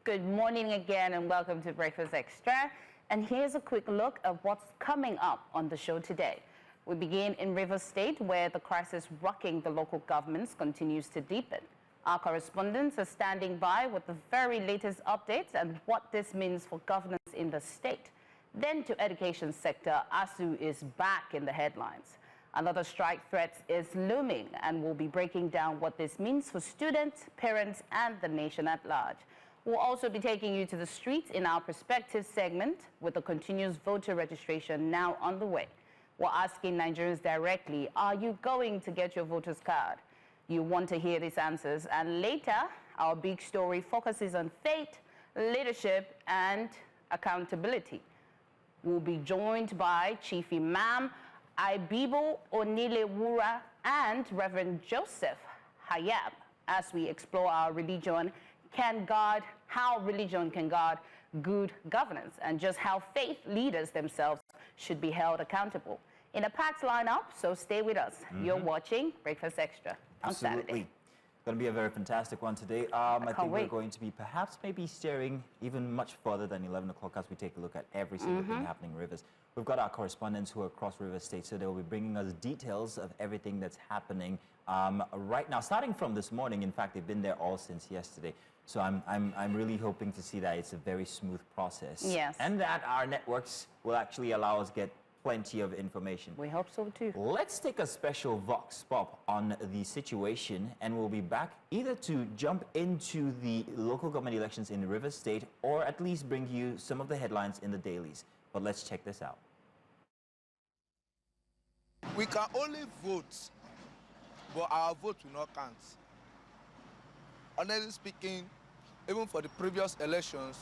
Good morning again and welcome to Breakfast Extra. And here's a quick look at what's coming up on the show today. We begin in Rivers State, where the crisis rocking the local governments continues to deepen. Our correspondents are standing by with the very latest updates and what this means for governance in the state. Then to education sector, ASU is back in the headlines. Another strike threat is looming, and we'll be breaking down what this means for students, parents, and the nation at large. We'll also be taking you to the streets in our Perspective segment with the continuous voter registration now on the way. We're asking Nigerians directly, are you going to get your voter's card? You want to hear these answers. And later, our big story focuses on faith, leadership, and accountability. We'll be joined by Chief Imam Igbala Onilewura and Reverend Joseph Hayab as we explore how religion can guard good governance and just how faith leaders themselves should be held accountable. In a packed lineup, so stay with us. You're watching Breakfast Extra on Saturday. Going to be a very fantastic one today. I think we're going to be maybe steering even much further than 11 o'clock as we take a look at every single thing happening in Rivers. We've got our correspondents who are across Rivers State, so they'll be bringing us details of everything that's happening right now. Starting from this morning, in fact, they've been there all since yesterday. So I'm really hoping to see that it's a very smooth process. Yes. And that our networks will actually allow us get plenty of information. We hope so too. Let's take a special Vox Pop on the situation, and we'll be back either to jump into the local government elections in Rivers State or at least bring you some of the headlines in the dailies. But let's check this out. We can only vote, but our vote will not count. Honestly speaking, even for the previous elections,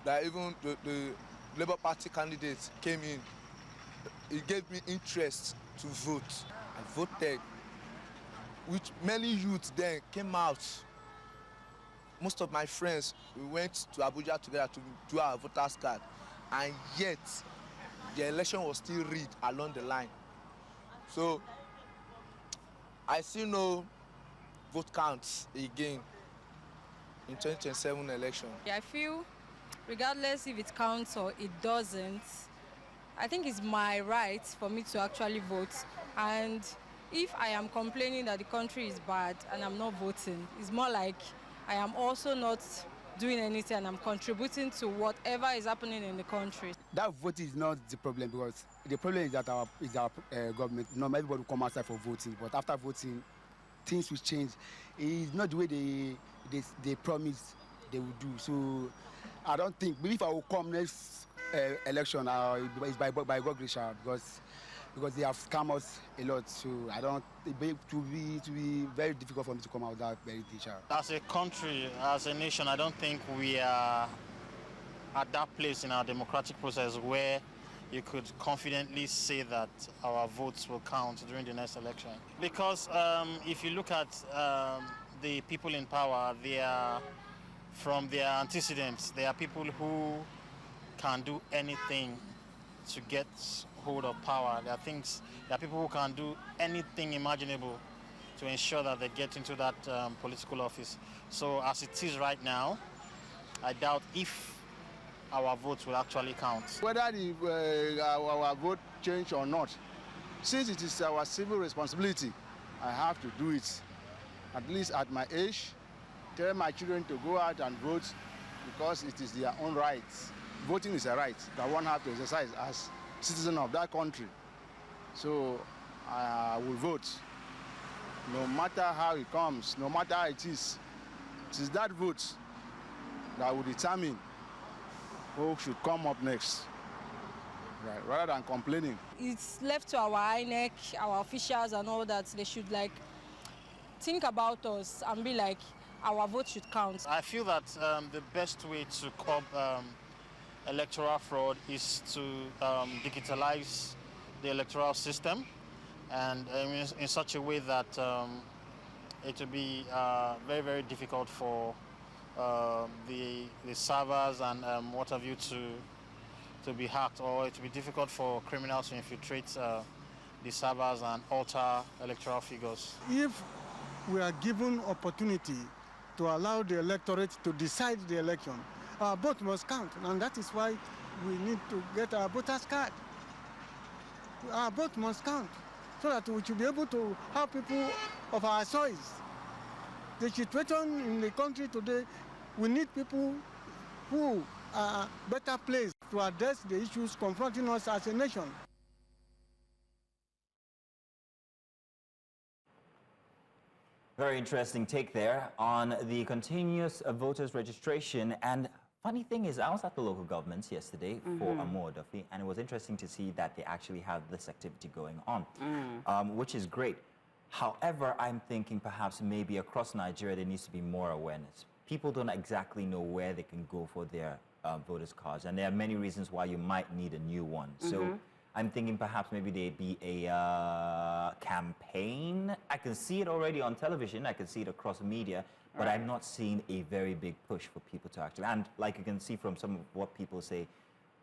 that even the Labour Party candidates came in, it gave me interest to vote. I voted, which many youths then came out. Most of my friends, we went to Abuja together to do our voters card, and yet the election was still rigged along the line. So I see no vote counts again in 2027 election. I feel regardless if it counts or it doesn't, I think it's my right for me to actually vote. And if I am complaining that the country is bad and I'm not voting, it's more like I am also not doing anything and I'm contributing to whatever is happening in the country. That vote is not the problem, because the problem is that our government, not everybody will come outside for voting, but after voting, things will change. It's not the way they promise they will do. So I don't think, but if I will come next election, it's by God grace, because they have scammed us a lot. So I don't. It will be very difficult for me to come out that very teacher. As a country, as a nation, I don't think we are at that place in our democratic process where you could confidently say that our votes will count during the next election. Because if you look at the people in power, they are, from their antecedents, they are people who can do anything to get hold of power. There are people who can do anything imaginable to ensure that they get into that political office. So as it is right now, I doubt if our votes will actually count. Whether our vote change or not, since it is our civil responsibility, I have to do it. At least at my age, tell my children to go out and vote, because it is their own right. Voting is a right that one has to exercise as citizen of that country. So I will vote, no matter how it comes, no matter how it is. It is that vote that will determine who should come up next, right, rather than complaining. It's left to our INEC, our officials and all that. They should think about us and be like, our vote should count. I feel that the best way to curb electoral fraud is to digitalize the electoral system, and in such a way that it will be very, very difficult for the servers and what have you to be hacked, or it will be difficult for criminals to infiltrate the servers and alter electoral figures. If we are given opportunity to allow the electorate to decide the election. Our vote must count, and that is why we need to get our voters' card. Our vote must count, so that we should be able to have people of our choice. The situation in the country today, we need people who are better placed to address the issues confronting us as a nation. Very interesting take there on the continuous voters registration. And funny thing is, I was at the local governments yesterday for a more Duffy, and it was interesting to see that they actually have this activity going on, which is great. However, I'm thinking perhaps maybe across Nigeria there needs to be more awareness. People don't exactly know where they can go for their voters' cards, and there are many reasons why you might need a new one. So I'm thinking perhaps maybe there'd be a campaign. I can see it already on television. I can see it across media, but I'm not seeing a very big push for people to actually. And like you can see from some of what people say,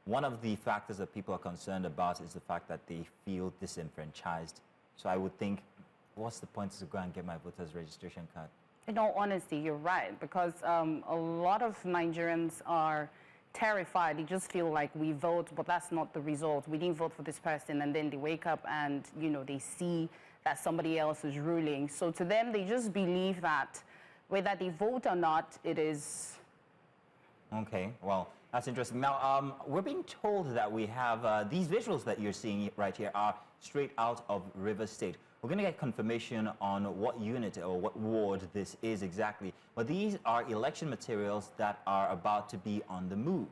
one of the factors that people are concerned about is the fact that they feel disenfranchised. So I would think, what's the point to go and get my voters registration card? In all honesty, you're right, because a lot of Nigerians are terrified. They just feel like we vote, but that's not the result. We didn't vote for this person, and then they wake up and, you know, they see that somebody else is ruling. So to them, they just believe that whether they vote or not, it is... Okay, well, that's interesting. Now, we're being told that we have these visuals that you're seeing right here are straight out of Rivers State. We're going to get confirmation on what unit or what ward this is exactly. But these are election materials that are about to be on the move.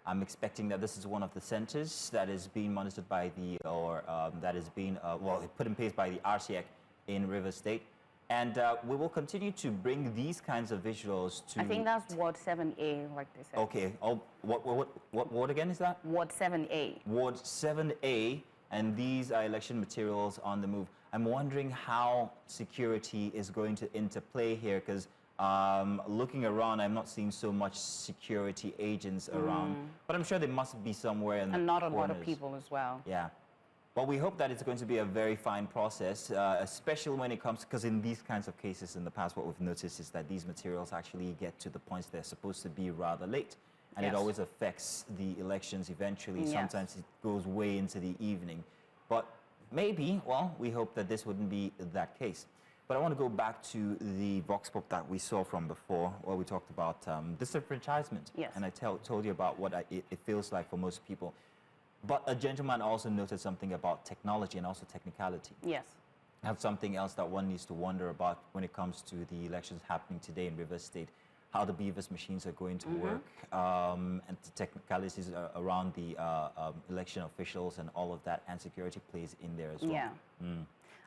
I'm expecting that this is one of the centers that is being monitored by the, or that is being, well, put in place by the RSIEC in Rivers State. And we will continue to bring these kinds of visuals to... I think that's Ward 7A, like they said. Okay. Oh, what ward again is that? Ward 7A. Ward 7A, and these are election materials on the move. I'm wondering how security is going to interplay here, because looking around, I'm not seeing so much security agents around. But I'm sure there must be somewhere in the And not corners. a lot of people as well. Yeah. Well, we hope that it's going to be a very fine process, especially when it comes, because in these kinds of cases in the past, what we've noticed is that these materials actually get to the points they're supposed to be rather late. And it always affects the elections eventually. Sometimes it goes way into the evening. But maybe, well, we hope that this wouldn't be that case. But I want to go back to the vox pop that we saw from before, where we talked about disenfranchisement. And I told you about what it feels like for most people. But a gentleman also noted something about technology and also technicality. Yes. That's something else that one needs to wonder about when it comes to the elections happening today in Rivers State, how the BVS machines are going to work, and the technicalities around the election officials and all of that, and security plays in there as well. Yeah.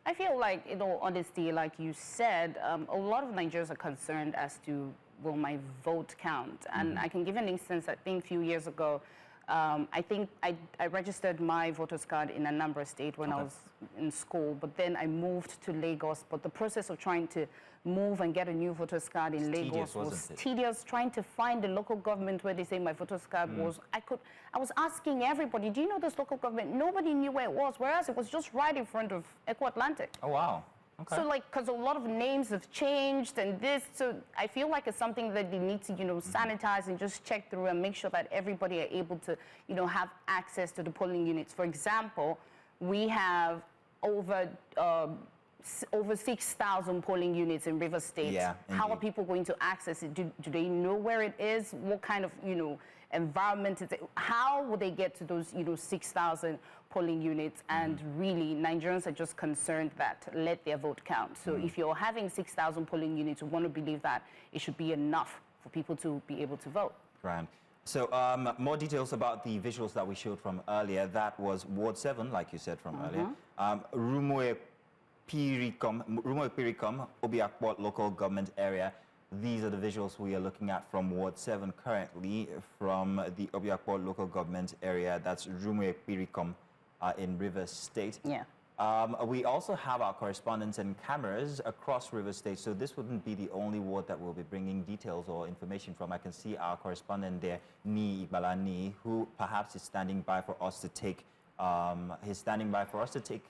I feel like, in all honesty, like you said, a lot of Nigerians are concerned as to, will my vote count? And I can give an instance. I think a few years ago, I think I registered my voter's card in Anambra State when I was in school, but then I moved to Lagos. But the process of trying to move and get a new voter's card in Lagos was tedious. Trying to find the local government where they say my voter's card was, I was asking everybody, do you know this local government? Nobody knew where it was, whereas it was just right in front of Echo Atlantic. Oh, wow. Okay. So, like, because a lot of names have changed and this, so I feel like it's something that they need to, you know, sanitize and just check through and make sure that everybody are able to, you know, have access to the polling units. For example, we have over 6,000 polling units in Rivers State. Yeah, how are people going to access it? Do they know where it is? What kind of, you know, environment is it? How will they get to those, you know, 6,000 polling units? And really, Nigerians are just concerned that let their vote count. So if you're having 6,000 polling units, we want to believe that it should be enough for people to be able to vote. Right. So more details about the visuals that we showed from earlier. That was Ward 7, like you said from earlier. Rumwe Piricom, Obiakport local government area. These are the visuals we are looking at from Ward 7 currently from the Obiakport local government area. That's Rumwe Piricom in Rivers State. Yeah. We also have our correspondents and cameras across Rivers State, so this wouldn't be the only ward that we'll be bringing details or information from. I can see our correspondent there, Niyi, Igbala Niyi, who perhaps is standing by for us to take He's standing by for us to take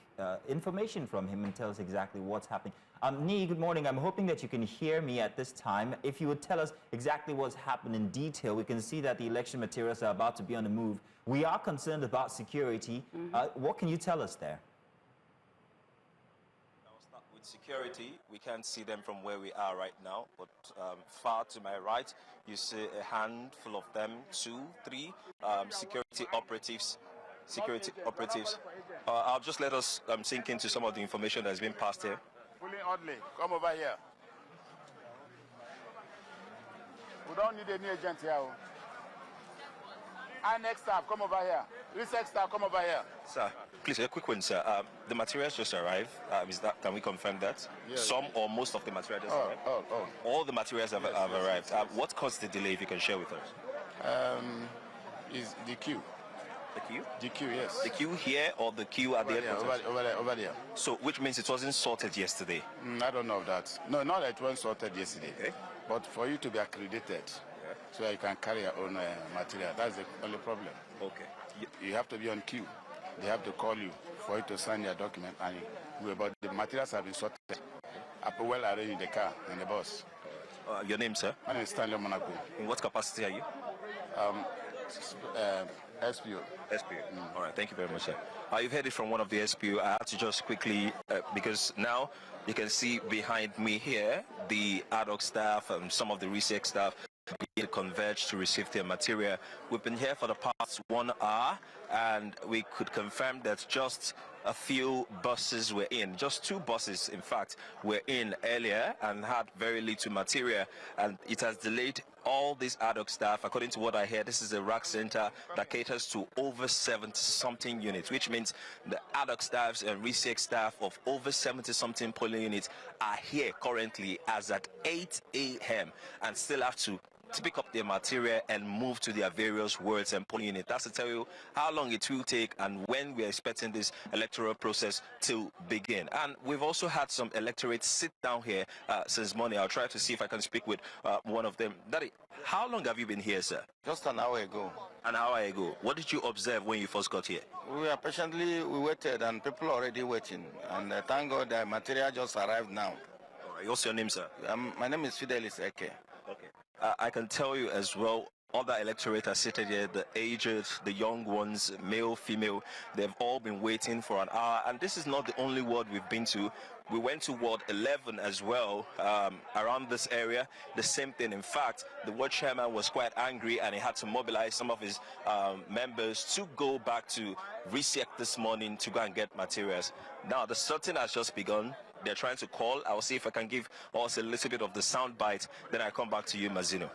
information from him and tell us exactly what's happening. Niyi, good morning. I'm hoping that you can hear me at this time. If you would tell us exactly what's happened in detail, we can see that the election materials are about to be on the move. We are concerned about security. What can you tell us there? I'll start with security. We can't see them from where we are right now, but far to my right, you see a handful of them, 2, 3 security operatives. I'll just let us sink into some of the information that's been passed here. Pulling Audley, come over here. We don't need any agent here. Annex staff, come over here. RSIEC staff, come over here. Sir, please, a quick one, sir. The materials just arrived. Can we confirm that? Yes. Some or most of the materials just arrived? All the materials have arrived. What caused the delay, if you can share with us? Is the queue. The queue? The queue, yes. The queue here or the queue at the airport? Over there. So, which means it wasn't sorted yesterday? I don't know that. No, not that it wasn't sorted yesterday. Okay. But for you to be accredited, so that you can carry your own material, that's the only problem. Okay. You have to be on queue. They have to call you for you to sign your document, and but the materials have been sorted. Well arranged in the car and the bus. Your name, sir? My name is Stanley Monaco. In what capacity are you? SPO. SPO. All right, thank you very much, sir. You've heard it from one of the SPO. I have to just quickly, because now you can see behind me here the ad-hoc staff and some of the RSIEC staff converge to receive their material. We've been here for the past 1 hour, and we could confirm that just a few buses were in, just 2 buses in fact were in earlier and had very little material, and it has delayed all these ad hoc staff. According to what I hear, this is a rack center that caters to over 70-something units, which means the ad hoc staffs and RSIEC staff of over 70-something polling units are here currently as at 8 a.m. and still have to pick up their material and move to their various wards and polling units. That's to tell you how long it will take and when we're expecting this electoral process to begin. And we've also had some electorate sit down here since morning. I'll try to see if I can speak with one of them. Daddy, how long have you been here, sir? Just an hour ago. An hour ago. What did you observe when you first got here? We waited and people are already waiting. And thank God the material just arrived now. All right. What's your name, sir? My name is Fidelis Eke. Okay. I can tell you as well, other electorate are seated here, the aged, the young ones, male, female, they've all been waiting for an hour. And this is not the only ward we've been to. We went to Ward 11 as well, around this area. The same thing. In fact, the ward chairman was quite angry and he had to mobilize some of his members to go back to RSIEC this morning to go and get materials. Now, the sorting has just begun. They're trying to call. I'll see if I can give us a little bit of the sound bite. Then I come back to you, Mazino.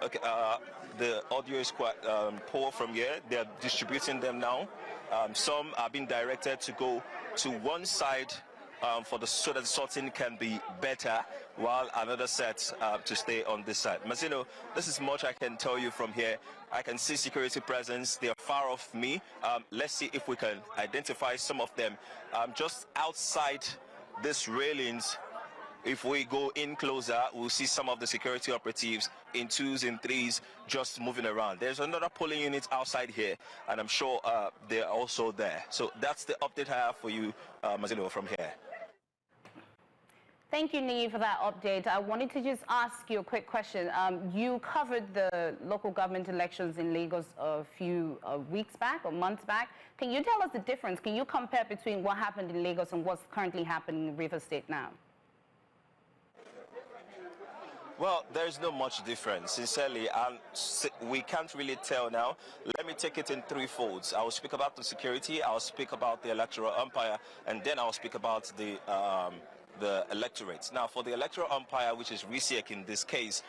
Okay, the audio is quite poor from here. They're distributing them now. Some are being directed to go to one side so that the sorting can be better, while another set to stay on this side. Mazino, this is much I can tell you from here. I can see security presence. They are far off me. Let's see if we can identify some of them. Just outside these railings, if we go in closer, we'll see some of the security operatives in 2s and 3s just moving around. There's another polling unit outside here, and I'm sure they're also there. So that's the update I have for you, Mazino, from here. Thank you, Niyi, for that update. I wanted to just ask you a quick question. You covered the local government elections in Lagos a few weeks back or months back. Can you tell us the difference? Can you compare between what happened in Lagos and what's currently happening in Rivers State now? Well, there's not much difference, sincerely, and we can't really tell now. Let me take it in 3 folds. I will speak about the security, I'll speak about the electoral umpire, and then I'll speak about the electorate. Now, for the electoral umpire, which is RSIEC in this case,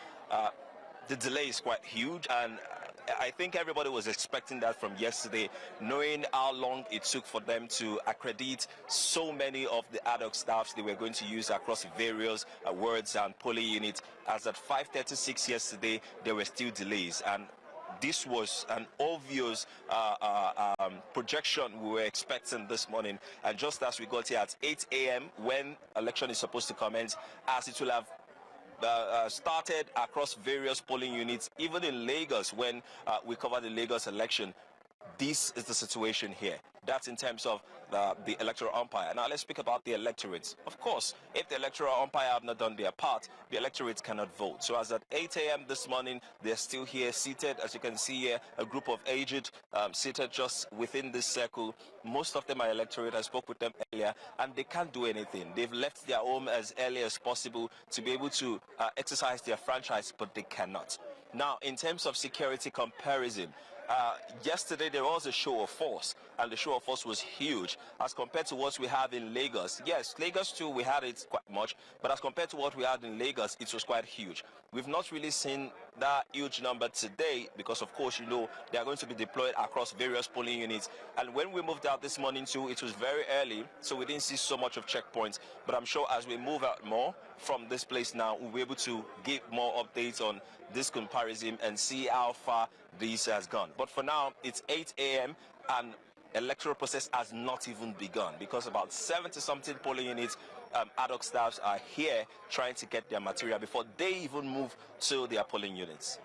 the delay is quite huge, and I think everybody was expecting that from yesterday, knowing how long it took for them to accredit so many of the ad hoc staffs they were going to use across various wards and polling units. As at 5:36 yesterday, there were still delays, and this was an obvious projection we were expecting this morning. And just as we got here at 8 a.m. when election is supposed to commence, as it will have started across various polling units, even in Lagos when we covered the Lagos election. This is the situation here. That's in terms of the electoral umpire. Now let's speak about the electorates. Of course, if the electoral umpire have not done their part, the electorates cannot vote. So as at 8 a.m. this morning, they're still here seated. As you can see here, a group of aged seated just within this circle. Most of them are electorate. I spoke with them earlier, and they can't do anything. They've left their home as early as possible to be able to exercise their franchise, but they cannot. Now, in terms of security comparison, yesterday there was a show of force, and the show of force was huge as compared to what we have in Lagos. Yes, Lagos too, we had it quite much, but as compared to what we had in Lagos, it was quite huge. We've not really seen that huge number today because, of course, you know, they are going to be deployed across various polling units. And when we moved out this morning too, it was very early, so we didn't see so much of checkpoints. But I'm sure as we move out more from this place now, we'll be able to give more updates on this comparison and see how far this has gone. But for now, it's 8 a.m. and electoral process has not even begun because about 70-something polling units, ad hoc staffs are here trying to get their material before they even move to their polling units.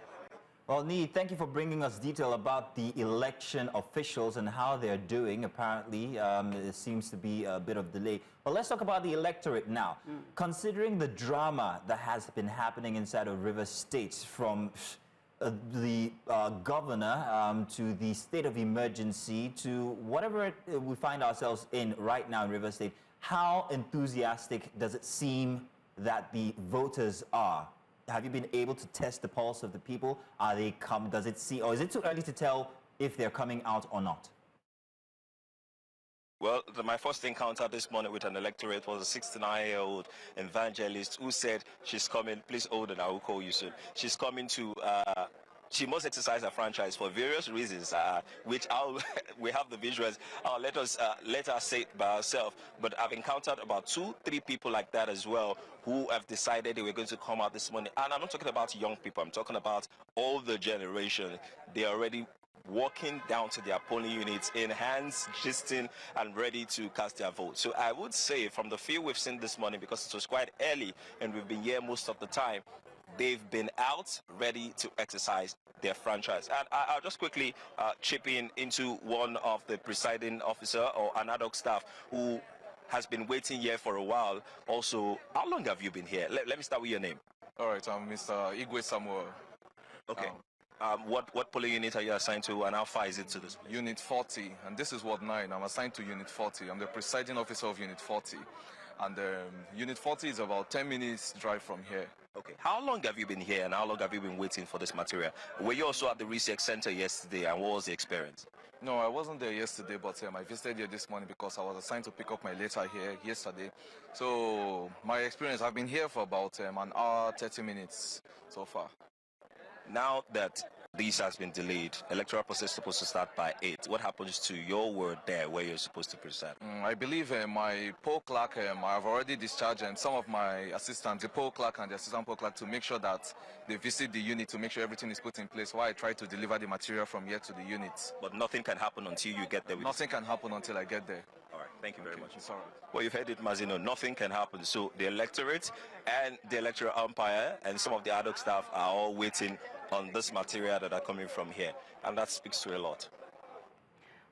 Well, Niyi, thank you for bringing us detail about the election officials and how they're doing. Apparently, there seems to be a bit of delay. But let's talk about the electorate now. Considering the drama that has been happening inside of Rivers State, from the governor to the state of emergency to whatever we find ourselves in right now in Rivers State, how enthusiastic does it seem that the voters are? Have you been able to test the pulse of the people? Are they does it seem, or is it too early to tell if they're coming out or not? Well, my first encounter this morning with an electorate was a 69-year-old evangelist who said she's coming. Please hold on, I will call you soon. She's coming to she must exercise her franchise for various reasons, which we have the visuals. Let her say it by herself. But I've encountered about 2-3 people like that as well who have decided they were going to come out this morning. And I'm not talking about young people. I'm talking about older generation. They are already walking down to their polling units in hands, gisting, and ready to cast their vote. So I would say from the few we've seen this morning, because it was quite early and we've been here most of the time, they've been out ready to exercise their franchise. And I'll just quickly chip into one of the presiding officer or an ad hoc staff who has been waiting here for a while. Also, how long have you been here? Let me start with your name. All right, I'm Mr. Samuel. Okay. What polling unit are you assigned to, and how far is it to this? Unit 40, and this is Ward 9. I'm assigned to Unit 40. I'm the presiding officer of Unit 40. And Unit 40 is about 10 minutes drive from here. Okay. How long have you been here, and how long have you been waiting for this material? Were you also at the RSIEC Center yesterday, and what was the experience? No, I wasn't there yesterday, but I visited here this morning because I was assigned to pick up my letter here yesterday. So my experience, I've been here for about an hour, 30 minutes so far. Now that this has been delayed, electoral process is supposed to start by 8. What happens to your ward there where you're supposed to present? I believe my poll clerk, I've already discharged some of my assistants, the poll clerk and the assistant poll clerk, to make sure that they visit the unit to make sure everything is put in place while I try to deliver the material from here to the unit. But nothing can happen until you get there? Nothing can happen until I get there. All right, thank you very much. It's all right. Well, you've heard it, Mazino. Nothing can happen. So the electorate and the electoral umpire and some of the ad hoc staff are all waiting on this material that are coming from here, and that speaks to a lot.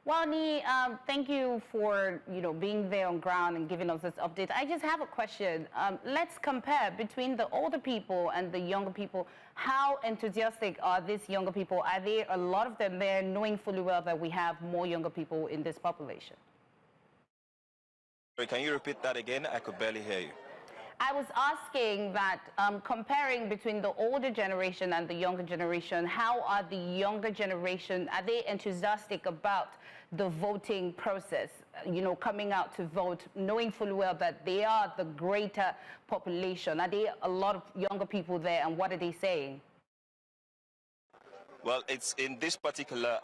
Well, Niyi, thank you for being there on ground and giving us this update. I just have a question. Let's compare between the older people and the younger people. How enthusiastic are these younger people? Are there a lot of them there, knowing fully well that we have more younger people in this population? Can you repeat that again? I could barely hear you. I was asking that comparing between the older generation and the younger generation, how are the younger generation, are they enthusiastic about the voting process, coming out to vote, knowing fully well that they are the greater population? Are there a lot of younger people there, and what are they saying? Well, it's in this particular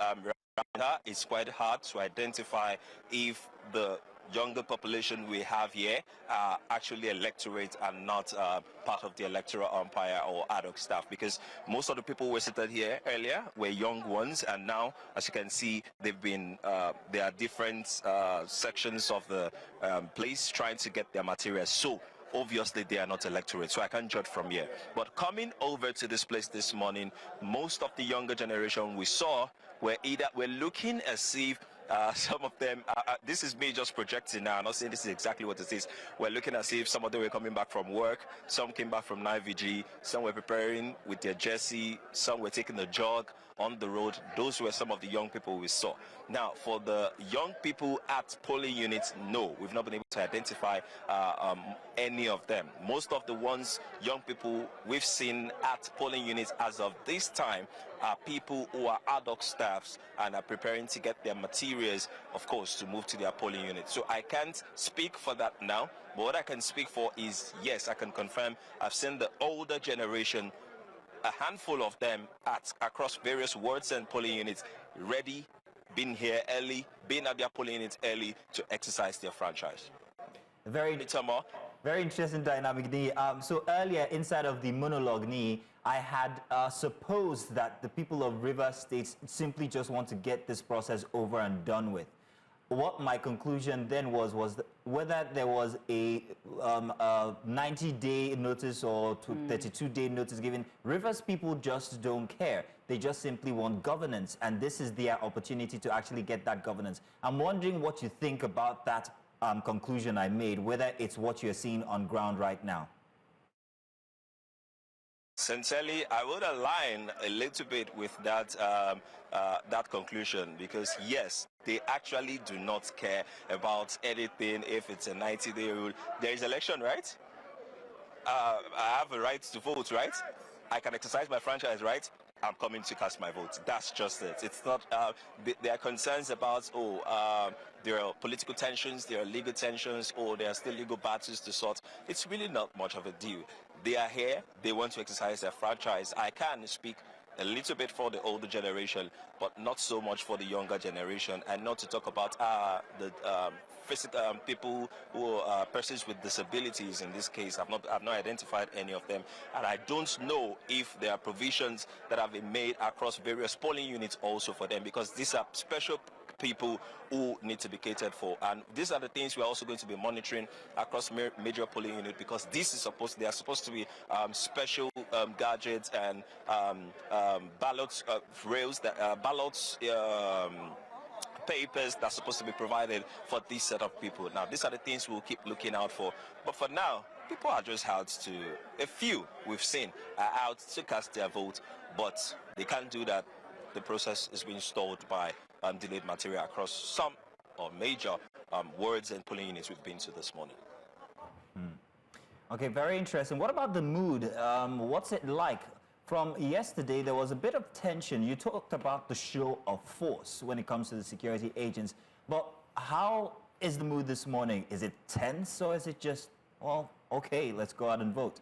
it's quite hard to identify if the younger population we have here are actually electorate and not part of the electoral umpire or ad hoc staff, because most of the people who seated here earlier were young ones, and now, as you can see, they've been there are different sections of the place trying to get their materials. So obviously they are not electorate, so I can't judge from here. But coming over to this place this morning, most of the younger generation we saw were looking as if some of them, this is me just projecting now, I'm not saying this is exactly what it is. We're looking as if some of them were coming back from work, some came back from night vigil, some were preparing with their jersey, some were taking a jog on the road. Those were some of the young people we saw. Now, for the young people at polling units, no, we've not been able to identify any of them. Most of the young people we've seen at polling units as of this time are people who are ad hoc staffs and are preparing to get their materials, of course, to move to their polling unit. So I can't speak for that now, but what I can speak for is, yes, I can confirm I've seen the older generation, a handful of them across various wards and polling units, ready, been here early, been at their polling units early to exercise their franchise. Very interesting dynamic, Niyi. So earlier, inside of the monologue, Niyi, I had supposed that the people of River State simply just want to get this process over and done with. What my conclusion then was whether there was a 90-day notice or 32-day notice given. Rivers people just don't care. They just simply want governance, and this is their opportunity to actually get that governance. I'm wondering what you think about that conclusion I made, whether it's what you're seeing on ground right now. Sincerely, I would align a little bit with that that conclusion, because yes, they actually do not care about anything. If it's a 90-day rule, there is election, right? I have a right to vote, right? I can exercise my franchise, right? I'm coming to cast my vote. That's just it. It's not. There are concerns about there are political tensions, there are legal tensions, or there are still legal battles to sort. It's really not much of a deal. They are here. They want to exercise their franchise. I can speak a little bit for the older generation, but not so much for the younger generation, and not to talk about the physical people who are persons with disabilities. In this case, I've not identified any of them, and I don't know if there are provisions that have been made across various polling units also for them, because these are special people who need to be catered for, and these are the things we're also going to be monitoring across major polling units, because this is they are supposed to be special gadgets and ballots rails that ballots papers that's supposed to be provided for this set of people. Now, these are the things we'll keep looking out for, but for now, people are just out to, a few we've seen are out to cast their vote, but they can't do that. The process is being stalled by delayed material across some or major wards and polling units we've been to this morning. Okay, very interesting. What about the mood? What's it like? From yesterday, there was a bit of tension. You talked about the show of force when it comes to the security agents, but how is the mood this morning? Is it tense, or is it just, well, okay, let's go out and vote?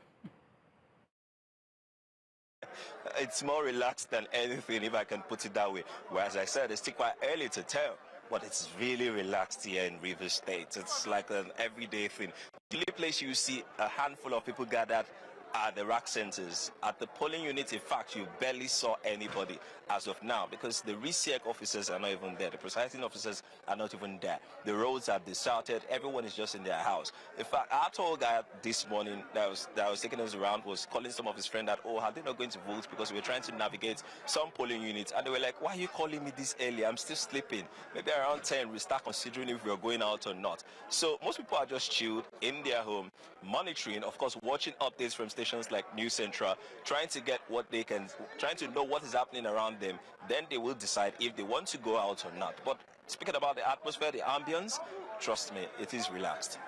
It's more relaxed than anything, if I can put it that way. Whereas, as I said, it's still quite early to tell, but it's really relaxed here in River State. It's like an everyday thing. The only place you see a handful of people gathered are the rack centers. At the polling unit, in fact, you barely saw anybody as of now, because the RSIEC officers are not even there. The presiding officers are not even there. The roads are deserted. Everyone is just in their house. In fact, our tour guide this morning that was taking us around was calling some of his friends that, oh, are they not going to vote, because we were trying to navigate some polling units, and they were like, why are you calling me this early? I'm still sleeping. Maybe around 10 we start considering if we're going out or not. So most people are just chilled in their home, monitoring, of course, watching updates from stations like News Central, trying to get what they can, trying to know what is happening around them. Then they will decide if they want to go out or not. But speaking about the atmosphere, the ambience, trust me, it is relaxed.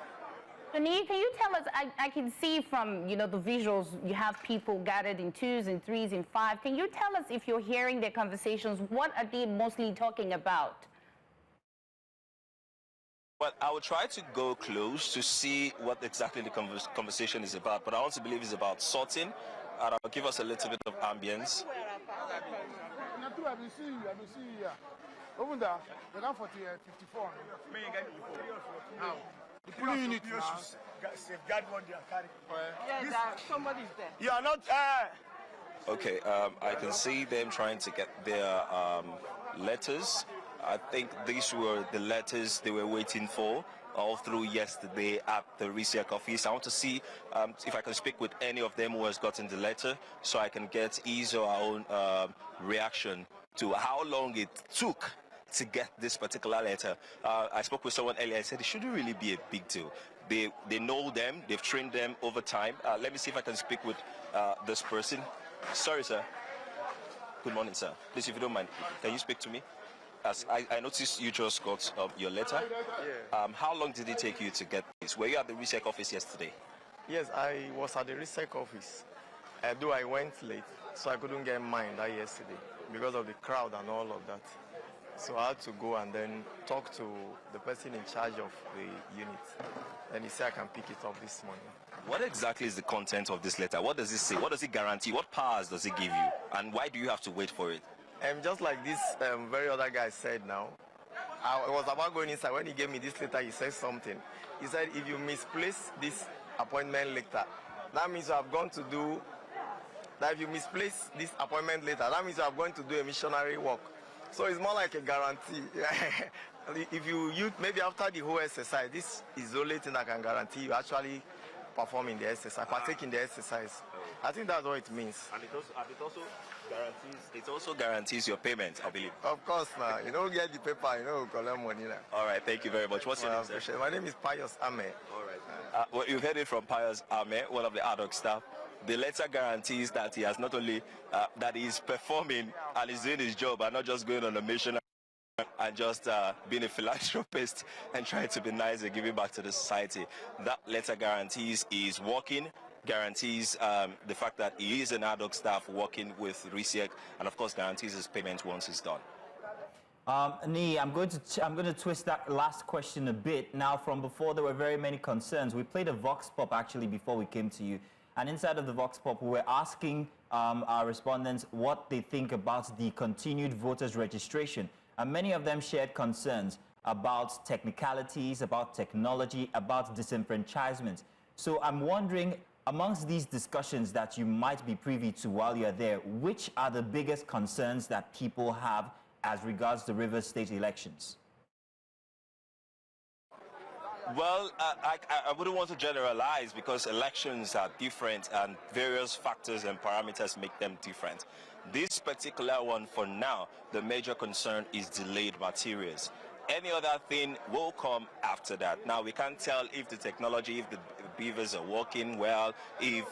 Niyi, can you tell us, I can see from, the visuals, you have people gathered in 2s and 3s and 5. Can you tell us, if you're hearing their conversations, what are they mostly talking about? Well, I will try to go close to see what exactly the conversation is about, but I want to believe it's about sorting, and I'll give us a little bit of ambience. Open there. They got 54. Me, you get 54. How? The polling unit now. Safeguard one they are carrying. Yeah, somebody's there. You are not. Okay, I can see them trying to get their letters. I think these were the letters they were waiting for all through yesterday at the RSIEC office. I want to see if I can speak with any of them who has gotten the letter so I can get his or our own reaction to how long it took to get this particular letter. I spoke with someone earlier. I said it shouldn't really be a big deal. They know them. They've trained them over time. Let me see if I can speak with this person. Sorry, sir. Good morning, sir. Please, if you don't mind, can you speak to me? As I noticed you just got your letter. Yeah. How long did it take you to get this? Were you at the RSIEC office yesterday? Yes, I was at the RSIEC office. Though I went late, so I couldn't get mine that yesterday because of the crowd and all of that. So I had to go and then talk to the person in charge of the unit. And he said I can pick it up this morning. What exactly is the content of this letter? What does it say? What does it guarantee? What powers does it give you? And why do you have to wait for it? Just like this very other guy said now, I was about going inside. When he gave me this letter, he said something. He said, if you misplace this appointment letter, that means you have gone to do, that if you misplace this appointment letter, that means you are going to do a missionary work. So it's more like a guarantee. If you maybe after the whole exercise, this is the only thing that can guarantee you actually perform in the exercise, partake in the exercise. I think that's what it means. And it also guarantees your payment, I believe. Of course, now. You don't get the paper, you know, collect money now. All right, thank you very much. What's your name, sir? My name is Pius Ameh. All right. Well, you've heard it from Pius Ameh, one of the ad-hoc staff. The letter guarantees that he has not only that he's performing and he's doing his job and not just going on a mission and just being a philanthropist and trying to be nice and giving back to the society. That letter guarantees he's working, guarantees the fact that he is an ad-hoc staff working with RSIEC, and of course guarantees his payment once it's done. Niyi, I'm going to twist that last question a bit. Now, from before, there were very many concerns. We played a vox pop actually before we came to you. And inside of the vox pop, we were asking our respondents what they think about the continued voters registration. And many of them shared concerns about technicalities, about technology, about disenfranchisement. So I'm wondering, amongst these discussions that you might be privy to while you're there, which are the biggest concerns that people have as regards the Rivers State elections? Well, I wouldn't want to generalize because elections are different and various factors and parameters make them different. This particular one, for now, the major concern is delayed materials. Any other thing will come after that. Now, we can't tell if the technology, if the beavers are working well, if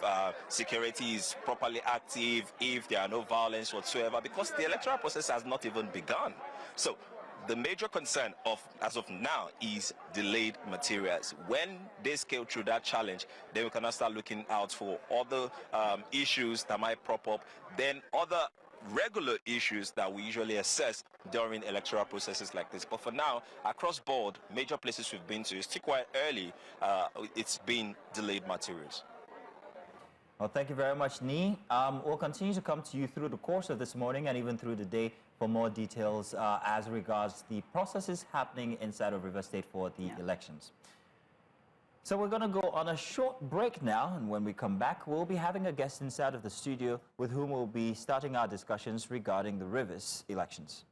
security is properly active, if there are no violence whatsoever, because the electoral process has not even begun. So the major concern as of now is delayed materials. When they scale through that challenge, then we can start looking out for other issues that might prop up, then other regular issues that we usually assess during electoral processes like this. But for now, across board, major places we've been to, it's still quite early, it's been delayed materials. Well, thank you very much, Niyi. We'll continue to come to you through the course of this morning and even through the day for more details as regards the processes happening inside of Rivers State for the elections. So we're going to go on a short break now, and when we come back, we'll be having a guest inside of the studio with whom we'll be starting our discussions regarding the Rivers elections.